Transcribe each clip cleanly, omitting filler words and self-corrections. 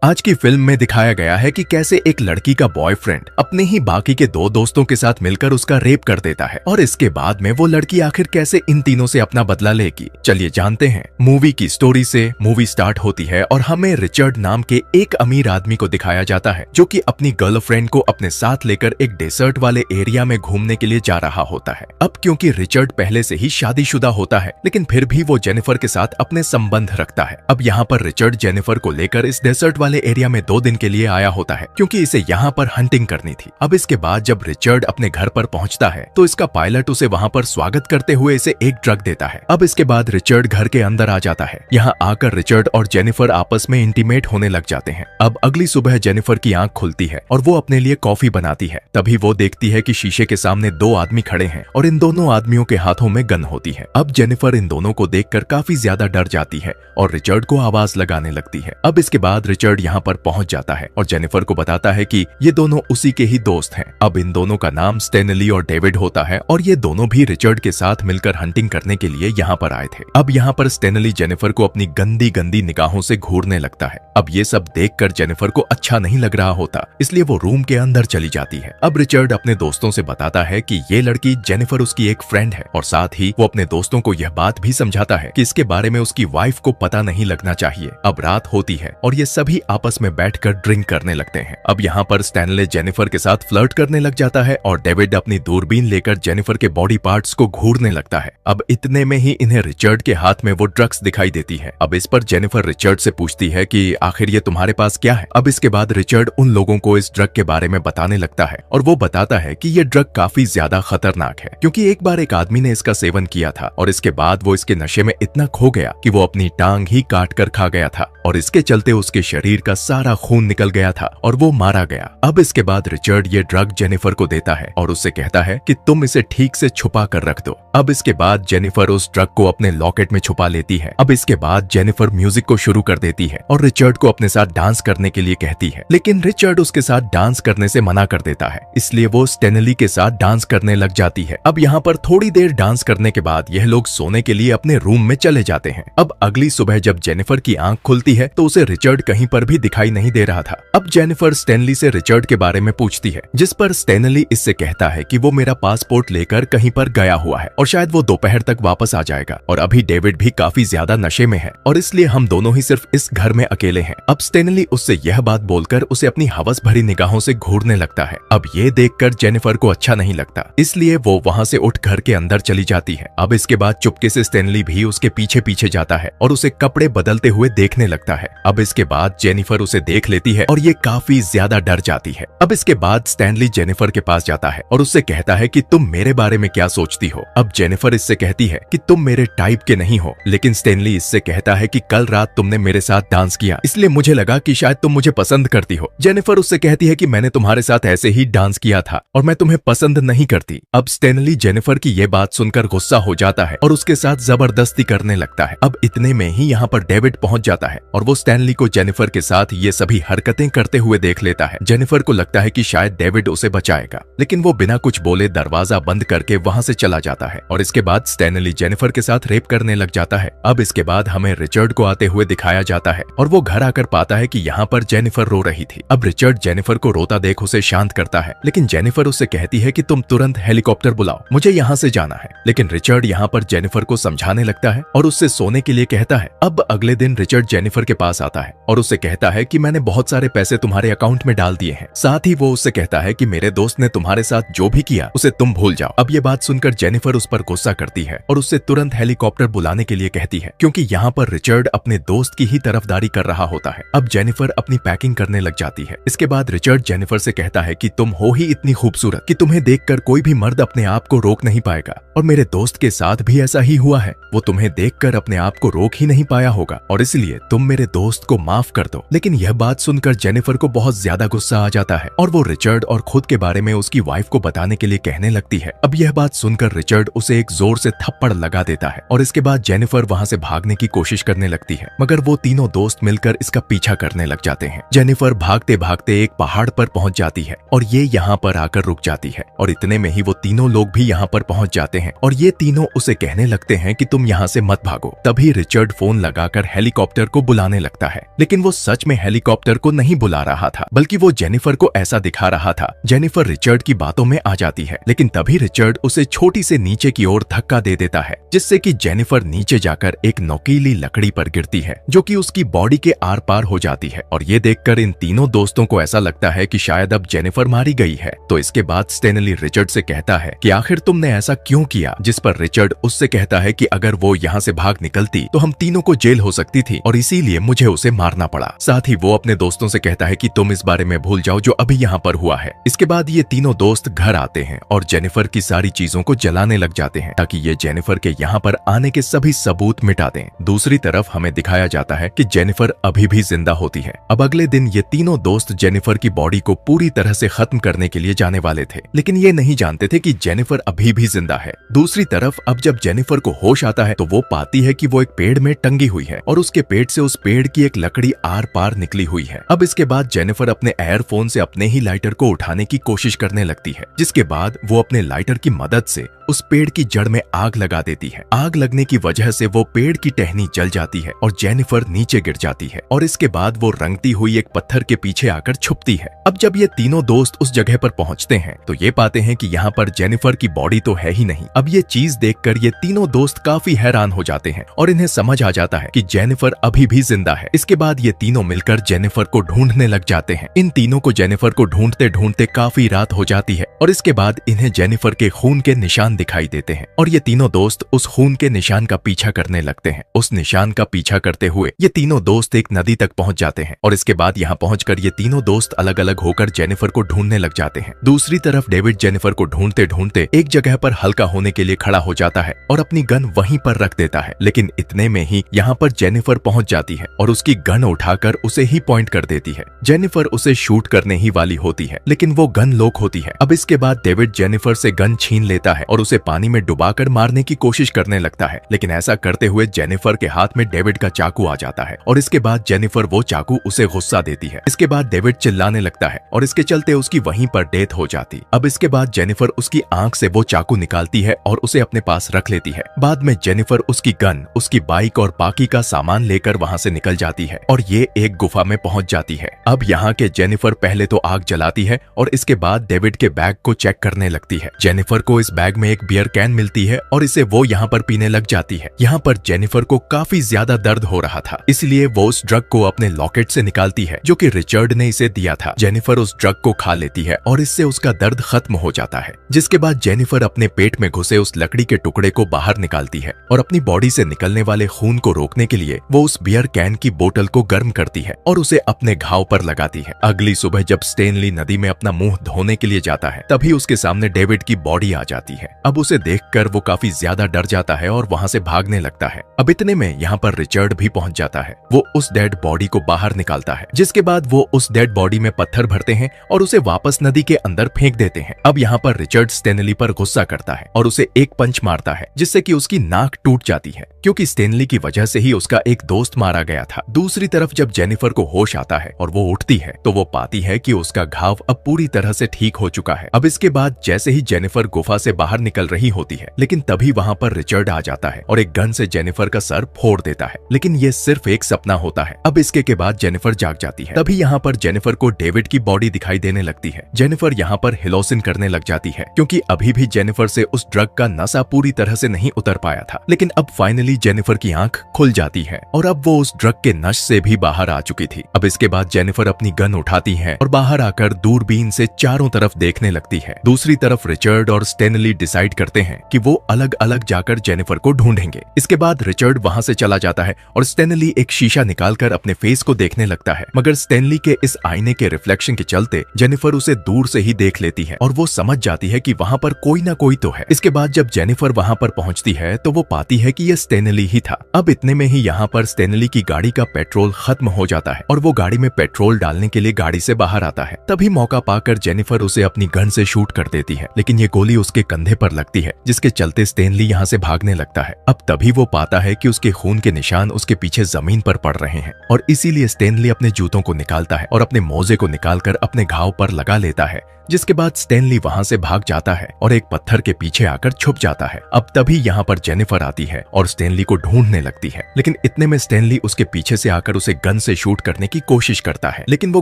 आज की फिल्म में दिखाया गया है कि कैसे एक लड़की का बॉयफ्रेंड अपने ही बाकी के दो दोस्तों के साथ मिलकर उसका रेप कर देता है और इसके बाद में वो लड़की आखिर कैसे इन तीनों से अपना बदला लेगी। चलिए जानते हैं। मूवी की स्टोरी से मूवी स्टार्ट होती है और हमें रिचर्ड नाम के एक अमीर आदमी को दिखाया जाता है जो कि अपनी गर्लफ्रेंड को अपने साथ लेकर एक डेजर्ट वाले एरिया में घूमने के लिए जा रहा होता है। अब क्योंकि रिचर्ड पहले से ही शादीशुदा होता है लेकिन फिर भी वो जेनिफर के साथ अपने संबंध रखता है। अब यहाँ पर रिचर्ड जेनिफर को लेकर इस डेजर्ट वाले एरिया में 2 दिन के लिए आया होता है क्योंकि इसे यहाँ पर हंटिंग करनी थी। अब इसके बाद जब रिचर्ड अपने घर पर पहुँचता है तो इसका पायलट उसे वहाँ पर स्वागत करते हुए इसे एक ड्रग देता है। अब इसके बाद रिचर्ड घर के अंदर आ जाता है। यहाँ आकर रिचर्ड और जेनिफर आपस में इंटीमेट होने लग जाते हैं। अब अगली सुबह जेनिफर की आंख खुलती है और वो अपने लिए कॉफी बनाती है। तभी वो देखती है कि शीशे के सामने 2 आदमी खड़े हैं और इन दोनों आदमियों के हाथों में गन होती है। अब जेनिफर इन दोनों को देखकर काफी ज्यादा डर जाती है और रिचर्ड को आवाज लगाने लगती है। अब इसके बाद रिचर्ड यहाँ पर पहुंच जाता है और जेनिफर को बताता है कि ये दोनों उसी के ही दोस्त हैं। अब इन दोनों का नाम स्टेनली और डेविड होता है और ये दोनों भी रिचर्ड के साथ मिलकर हंटिंग करने के लिए यहाँ पर आए थे। अब यहाँ पर स्टेनली जेनिफर को अपनी गंदी गंदी निगाहों से घूरने लगता है। अब ये सब देखकर जेनिफर को अच्छा नहीं लग रहा होता, इसलिए वो रूम के अंदर चली जाती है। अब रिचर्ड अपने दोस्तों से बताता है कि ये लड़की जेनिफर उसकी एक फ्रेंड है और साथ ही वो अपने दोस्तों को यह बात भी समझाता है कि इसके बारे में उसकी वाइफ को पता नहीं लगना चाहिए। अब रात होती है और ये सभी आपस में बैठकर ड्रिंक करने लगते हैं। अब यहाँ पर स्टैनले जेनिफर के साथ फ्लर्ट करने लग जाता है और डेविड अपनी दूरबीन लेकर जेनिफर के बॉडी पार्ट्स को घूरने लगता है। अब इतने में ही इन्हें रिचर्ड के हाथ में वो ड्रग्स दिखाई देती है। अब इस पर जेनिफर रिचर्ड से पूछती है कि आखिर ये तुम्हारे पास क्या है। अब इसके बाद रिचर्ड उन लोगों को इस ड्रग के बारे में बताने लगता है और वो बताता है कि ये ड्रग काफी ज्यादा खतरनाक है क्योंकि एक बार एक आदमी ने इसका सेवन किया था और इसके बाद वो इसके नशे में इतना खो गया कि वो अपनी टांग ही काट कर खा गया था और इसके चलते उसके शरीर का सारा खून निकल गया था और वो मारा गया। अब इसके बाद रिचर्ड ये ड्रग जेनिफर को देता है और उससे कहता है कि तुम इसे ठीक से छुपा कर रख दो। अब इसके बाद जेनिफर उस ड्रग को अपने लॉकेट में छुपा लेती है। अब इसके बाद जेनिफर म्यूजिक को शुरू कर देती है और रिचर्ड को अपने साथ डांस करने के लिए कहती है, लेकिन रिचर्ड उसके साथ डांस करने से मना कर देता है, इसलिए वो स्टेनली के साथ डांस करने लग जाती है। अब यहाँ पर थोड़ी देर डांस करने के बाद यह लोग सोने के लिए अपने रूम में चले जाते हैं। अब अगली सुबह जब जेनिफर की आंख खुलती है तो उसे रिचर्ड कहीं पर भी दिखाई नहीं दे रहा था। अब जेनिफर स्टेनली से रिचर्ड के बारे में पूछती है, जिस पर स्टेनली इससे कहता है कि वो मेरा पासपोर्ट लेकर कहीं पर गया हुआ है और शायद वो दोपहर तक वापस आ जाएगा और अभी डेविड भी काफी ज्यादा नशे में है और इसलिए हम दोनों ही सिर्फ इस घर में अकेले हैं। अब स्टेनली उससे यह बात बोलकर उसे अपनी हवस भरी निगाहों से घूरने लगता है। अब ये देखकर जेनिफर को अच्छा नहीं लगता, इसलिए वो वहाँ से उठ घर के अंदर चली जाती है। अब इसके बाद चुपके से स्टेनली भी उसके पीछे पीछे जाता है और उसे कपड़े बदलते हुए देखने लगता है। अब इसके बाद जेनिफर उसे देख लेती है और ये काफी ज्यादा डर जाती है। अब इसके बाद स्टैनली जेनिफर के पास जाता है और उससे कहता है कि तुम मेरे बारे में क्या सोचती हो। अब जेनिफर इससे कहती है कि तुम मेरे टाइप के नहीं हो, लेकिन स्टैनली इससे कहता है कि कल रात तुमने मेरे साथ डांस किया इसलिए मुझे लगा कि शायद तुम मुझे पसंद करती हो। जेनिफर उससे कहती है कि मैंने तुम्हारे साथ ऐसे ही डांस किया था और मैं तुम्हें पसंद नहीं करती। अब स्टैनली जेनिफर की ये बात सुनकर गुस्सा हो जाता है और उसके साथ जबरदस्ती करने लगता है। अब इतने में ही यहाँ पर डेविड पहुंच जाता है और वो स्टैनली को जेनिफर के साथ ये सभी हरकतें करते हुए देख लेता है। जेनिफर को लगता है कि शायद डेविड उसे बचाएगा, लेकिन वो बिना कुछ बोले दरवाजा बंद करके वहां से चला जाता है और इसके बाद स्टैनली जेनिफर के साथ रेप करने लग जाता है। अब इसके बाद हमें रिचर्ड को आते हुए दिखाया जाता है और वो घर आकर पाता है कि यहाँ पर जेनिफर रो रही थी। अब रिचर्ड जेनिफर को रोता देख उसे शांत करता है, लेकिन जेनिफर उससे कहती है कि तुम तुरंत हेलीकॉप्टर बुलाओ, मुझे यहाँ से जाना है। लेकिन रिचर्ड यहाँ पर जेनिफर को समझाने लगता है और उससे सोने के लिए कहता है। अब अगले दिन रिचर्ड जेनिफर के पास आता है और उससे कहता है कि मैंने बहुत सारे पैसे तुम्हारे अकाउंट में डाल दिए हैं। साथ ही वो उससे कहता है कि मेरे दोस्त ने तुम्हारे साथ जो भी किया उसे तुम भूल जाओ। अब ये बात सुनकर जेनिफर उस पर गुस्सा करती है और उससे तुरंत हेलीकॉप्टर बुलाने के लिए कहती है क्योंकि यहाँ पर रिचर्ड अपने दोस्त की ही तरफदारी कर रहा होता है। अब जेनिफर अपनी पैकिंग करने लग जाती है। इसके बाद रिचर्ड जेनिफर से कहता है कि तुम हो ही इतनी खूबसूरत कि तुम्हें देखकर कोई भी मर्द अपने आप को रोक नहीं पाएगा और मेरे दोस्त के साथ भी ऐसा ही हुआ है। वो तुम्हें देखकर अपने आप को रोक ही नहीं पाया होगा और इसलिए तुम मेरे दोस्त को माफ कर दो। लेकिन यह बात सुनकर जेनिफर को बहुत ज्यादा गुस्सा आ जाता है और वो रिचर्ड और खुद के बारे में उसकी वाइफ को बताने के लिए कहने लगती है। अब यह बात सुनकर रिचर्ड उसे एक जोर से थप्पड़ लगा देता है और इसके बाद जेनिफर वहां से भागने की कोशिश करने लगती है, मगर वो तीनों दोस्त मिलकर इसका पीछा करने लग जाते हैं। जेनिफर भागते भागते एक पहाड़ पर पहुंच जाती है और ये यहाँ पर आकर रुक जाती है और इतने में ही वो तीनों लोग भी यहाँ पर पहुंच जाते हैं और ये तीनों उसे कहने लगते हैं कि तुम यहाँ से मत भागो। तभी रिचर्ड फोन लगाकर हेलीकॉप्टर को बुलाने लगता है, लेकिन वो सच में हेलीकॉप्टर को नहीं बुला रहा था, बल्कि वो जेनिफर को ऐसा दिखा रहा था। जेनिफर रिचर्ड की बातों में आ जाती है, लेकिन तभी रिचर्ड उसे छोटी से नीचे की ओर धक्का दे देता है, जिससे कि जेनिफर नीचे जाकर एक नुकीली लकड़ी पर गिरती है, जो कि उसकी बॉडी के आर पार हो जाती है। और ये देखकर इन तीनों दोस्तों को ऐसा लगता है कि शायद अब जेनिफर मारी गई है। तो इसके बाद स्टेनली रिचर्ड से कहता है कि आखिर तुमने ऐसा क्यों किया, जिस पर रिचर्ड उससे कहता है कि अगर वो यहाँ से भाग निकलती तो हम तीनों को जेल हो सकती थी और इसीलिए मुझे उसे मारना पड़ा। साथ ही वो अपने दोस्तों से कहता है कि तुम इस बारे में भूल जाओ जो अभी यहाँ पर हुआ है। इसके बाद ये तीनों दोस्त घर आते हैं और जेनिफर की सारी चीजों को जलाने लग जाते हैं, ताकि ये जेनिफर के यहाँ पर आने के सभी सबूत मिटा दें। दूसरी तरफ हमें दिखाया जाता है कि जेनिफर अभी भी जिंदा होती है। अब अगले दिन ये तीनों दोस्त जेनिफर की बॉडी को पूरी तरह से खत्म करने के लिए जाने वाले थे, लेकिन ये नहीं जानते थे कि जेनिफर अभी भी जिंदा है। दूसरी तरफ अब जब जेनिफर को होश आता है तो वो पाती है कि वो एक पेड़ में टंगी हुई है और उसके पेट से उस पेड़ की एक लकड़ी आर पार निकली हुई है। अब इसके बाद जेनिफर अपने एयरफोन से अपने ही लाइटर को उठाने की कोशिश करने लगती है, जिसके बाद वो अपने लाइटर की मदद से उस पेड़ की जड़ में आग लगा देती है। आग लगने की वजह से वो पेड़ की टहनी जल जाती है और जेनिफर नीचे गिर जाती है और इसके बाद वो रंगती हुई एक पत्थर के पीछे आकर छुपती है। अब जब ये तीनों दोस्त उस जगह पर पहुंचते हैं तो ये पाते हैं कि यहाँ पर जेनिफर की बॉडी तो है ही नहीं। अब ये चीज देखकर ये तीनों दोस्त काफी हैरान हो जाते हैं और इन्हें समझ आ जाता है कि जेनिफर अभी भी जिंदा है। इसके बाद ये तीनों मिलकर जेनिफर को ढूंढने लग जाते हैं। इन तीनों को जेनिफर को ढूंढते ढूंढते काफी रात हो जाती है और इसके बाद इन्हें जेनिफर के खून के निशान दिखाई देते हैं और ये तीनों दोस्त उस खून के निशान का पीछा करने लगते हैं। उस निशान का पीछा करते हुए ये तीनों दोस्त एक नदी तक पहुंच जाते हैं और इसके बाद यहाँ पहुंचकर ये तीनों दोस्त अलग अलग होकर जेनिफर को ढूंढने लग जाते हैं। दूसरी तरफ डेविड जेनिफर को ढूंढते ढूंढते एक जगह पर हल्का होने के लिए खड़ा हो जाता है और अपनी गन वहीं पर रख देता है, लेकिन इतने में ही यहाँ पर जेनिफर पहुंच जाती है और उसकी गन उठाकर उसे ही पॉइंट कर देती है। जेनिफर उसे शूट करने ही वाली होती है, लेकिन वो गन लॉक होती है। अब इसके बाद डेविड जेनिफर से गन छीन लेता है और उसे पानी में डुबाकर मारने की कोशिश करने लगता है, लेकिन ऐसा करते हुए जेनिफर के हाथ में डेविड का चाकू आ जाता है और इसके बाद जेनिफर वो चाकू उसे गुस्सा देती है। इसके बाद डेविड चिल्लाने लगता है और इसके चलते उसकी वहीं पर डेथ हो जाती। अब इसके बाद जेनिफर उसकी आंख से वो चाकू निकालती है और उसे अपने पास रख लेती है। बाद में जेनिफर उसकी गन, उसकी बाइक और बाकी का सामान लेकर वहाँ से निकल जाती है और ये एक गुफा में पहुंच जाती है। अब यहाँ के जेनिफर पहले तो आग जलाती है और इसके बाद डेविड के बैग को चेक करने लगती है। जेनिफर को इस बैग में एक बियर कैन मिलती है और इसे वो यहाँ पर पीने लग जाती है। यहाँ पर जेनिफर को काफी ज्यादा दर्द हो रहा था, इसलिए वो उस ड्रग को अपने लॉकेट से निकालती है जो कि रिचर्ड ने इसे दिया था। जेनिफर उस ड्रग को खा लेती है और इससे उसका दर्द खत्म हो जाता है, जिसके बाद जेनिफर अपने पेट में घुसे उस लकड़ी के टुकड़े को बाहर निकालती है और अपनी बॉडी से निकलने वाले खून को रोकने के लिए वो उस बियर कैन की बोतल को गर्म करती है और उसे अपने घाव पर लगाती है। अगली सुबह जब स्टेनली नदी में अपना मुंह धोने के लिए जाता है तभी उसके सामने डेविड की बॉडी आ जाती है। अब उसे देखकर वो काफी ज्यादा डर जाता है और वहाँ से भागने लगता है। अब इतने में यहाँ पर रिचर्ड भी पहुंच जाता है। वो उस डेड बॉडी को बाहर निकालता है, जिसके बाद वो उस डेड बॉडी में पत्थर भरते हैं और उसे वापस नदी के अंदर फेंक देते हैं। अब यहाँ पर रिचर्ड स्टेनली पर गुस्सा करता है और उसे एक पंच मारता है, जिससे कि उसकी नाक टूट जाती है, क्योंकि स्टेनली की वजह से ही उसका एक दोस्त मारा गया था। दूसरी तरफ जब जेनिफर को होश आता है और वो उठती है तो वो पाती है कि उसका घाव अब पूरी तरह से ठीक हो चुका है। अब इसके बाद जैसे ही जेनिफर गुफा से बाहर निकल रही होती है, लेकिन तभी वहाँ पर रिचर्ड आ जाता है और एक गन से जेनिफर का सर फोड़ देता है, लेकिन ये सिर्फ एक सपना होता है। अब इसके के बाद जेनिफर जाग जाती है। तभी यहाँ पर जेनिफर को डेविड की बॉडी दिखाई देने लगती है। जेनिफर यहाँ पर हिलोसिन करने लग जाती है, क्योंकि अभी भी जेनिफर से उस ड्रग का नशा पूरी तरह से नहीं उतर पाया था, लेकिन अब फाइनली जेनिफर की आंख खुल जाती है और अब वो उस ड्रग के नश से भी बाहर आ चुकी थी। अब इसके बाद जेनिफर अपनी गन उठाती है और बाहर आकर दूरबीन से चारों तरफ देखने लगती है। दूसरी तरफ रिचर्ड और स्टेनली डिसाइड करते हैं कि वो अलग अलग जाकर जेनिफर को ढूंढेंगे। इसके बाद रिचर्ड वहां से चला जाता है और स्टेनली एक शीशा निकालकर अपने फेस को देखने लगता है, मगर स्टेनली के इस आईने के रिफ्लेक्शन के चलते जेनिफर उसे दूर से ही देख लेती है और वो समझ जाती है कि वहां पर कोई ना कोई तो है। इसके बाद जब जेनिफर वहां पर पहुंचती है तो वो पाती है कि ये स्टेनली ही था। अब इतने में ही यहाँ पर स्टेनली की गाड़ी का पेट्रोल खत्म हो जाता है और वो गाड़ी में पेट्रोल डालने के लिए गाड़ी से बाहर आता है। तभी मौका पाकर जेनिफर उसे अपनी गन से शूट कर देती है, लेकिन ये गोली उसके कंधे पर लगती है, जिसके चलते स्टेनली यहाँ से भागने लगता है। अब तभी वो पाता है कि उसके खून के निशान उसके पीछे जमीन पर पड़ रहे हैं और इसीलिए स्टेनली अपने जूतों को निकालता है और अपने मोजे को निकालकर अपने घाव पर लगा लेता है, जिसके बाद स्टेनली वहां से भाग जाता है और एक पत्थर के पीछे आकर छुप जाता है। अब तभी यहाँ पर जेनिफर आती है और स्टेनली को ढूंढने लगती है, लेकिन इतने में स्टेनली उसके पीछे से आकर उसे गन से शूट करने की कोशिश करता है, लेकिन वो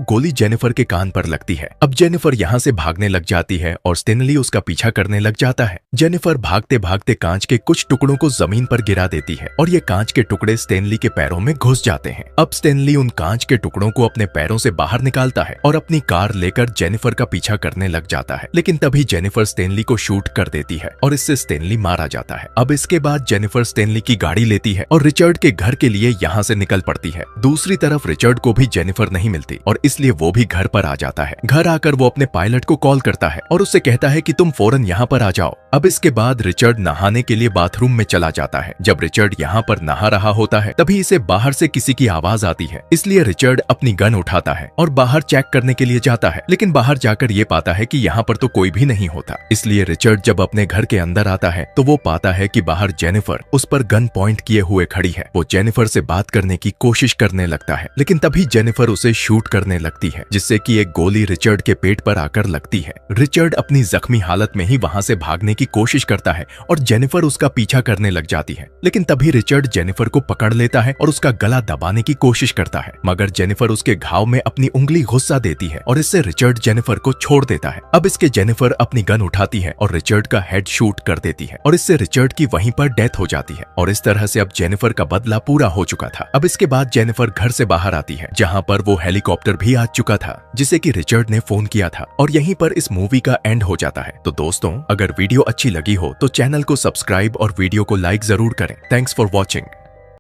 गोली जेनिफर के कान पर लगती है। अब जेनिफर यहाँ से भागने लग जाती है और स्टेनली उसका पीछा करने लग जाता है। जेनिफर भागते भागते कांच के कुछ टुकड़ों को जमीन पर गिरा देती है और ये कांच के टुकड़े स्टेनली के पैरों में घुस जाते हैं। अब स्टेनली उन कांच के टुकड़ों को अपने पैरों से बाहर निकालता है और अपनी कार लेकर जेनिफर का पीछा करने लग जाता है, लेकिन तभी जेनिफर स्टेनली को शूट कर देती है और इससे स्टेनली मारा जाता है। अब इसके बाद जेनिफर स्टेनली की गाड़ी लेती है और रिचर्ड के घर के लिए यहाँ से निकल पड़ती है। दूसरी तरफ रिचर्ड को भी जेनिफर नहीं मिलती और इसलिए वो भी घर पर आ जाता है। घर आकर वो अपने पायलट को कॉल करता है और उससे कहता है कि तुम फौरन यहाँ पर आ जाओ। अब इसके बाद रिचर्ड नहाने के लिए बाथरूम में चला जाता है। जब रिचर्ड यहाँ पर नहा रहा होता है तभी इसे बाहर से किसी की आवाज आती है, इसलिए रिचर्ड अपनी गन उठाता है और बाहर चेक करने के लिए जाता है, लेकिन बाहर जाकर ये पाता है कि यहाँ पर तो कोई भी नहीं होता। इसलिए रिचर्ड जब अपने घर के अंदर आता है तो वो पाता है कि बाहर जेनिफर उस पर गन पॉइंट किए हुए खड़ी है। वो जेनिफर से बात करने की कोशिश करने लगता है, लेकिन तभी जेनिफर उसे शूट करने लगती है, जिससे कि एक गोली रिचर्ड के पेट पर आकर लगती है। रिचर्ड अपनी जख्मी हालत में ही वहां से भागने की कोशिश करता है और जेनिफर उसका पीछा करने लग जाती है, लेकिन तभी रिचर्ड जेनिफर को पकड़ लेता है और उसका गला दबाने की कोशिश करता है, मगर जेनिफर उसके घाव में अपनी उंगली घुसा देती है और इससे रिचर्ड जेनिफर को छोड़ देता है। अब इसके जेनिफर अपनी गन उठाती है और रिचर्ड का हेड शूट कर देती है और इससे रिचर्ड की वहीं पर डेथ हो जाती है और इस तरह से अब जेनिफर का बदला पूरा हो चुका था। अब इसके बाद जेनिफर घर से बाहर आती है, जहां पर वो हेलीकॉप्टर भी आ चुका था जिसे कि रिचर्ड ने फोन किया था, और यहीं पर इस मूवी का एंड हो जाता है। तो दोस्तों, अगर वीडियो अच्छी लगी हो तो चैनल को सब्सक्राइब और वीडियो को लाइक जरूर करें। Thanks for watching.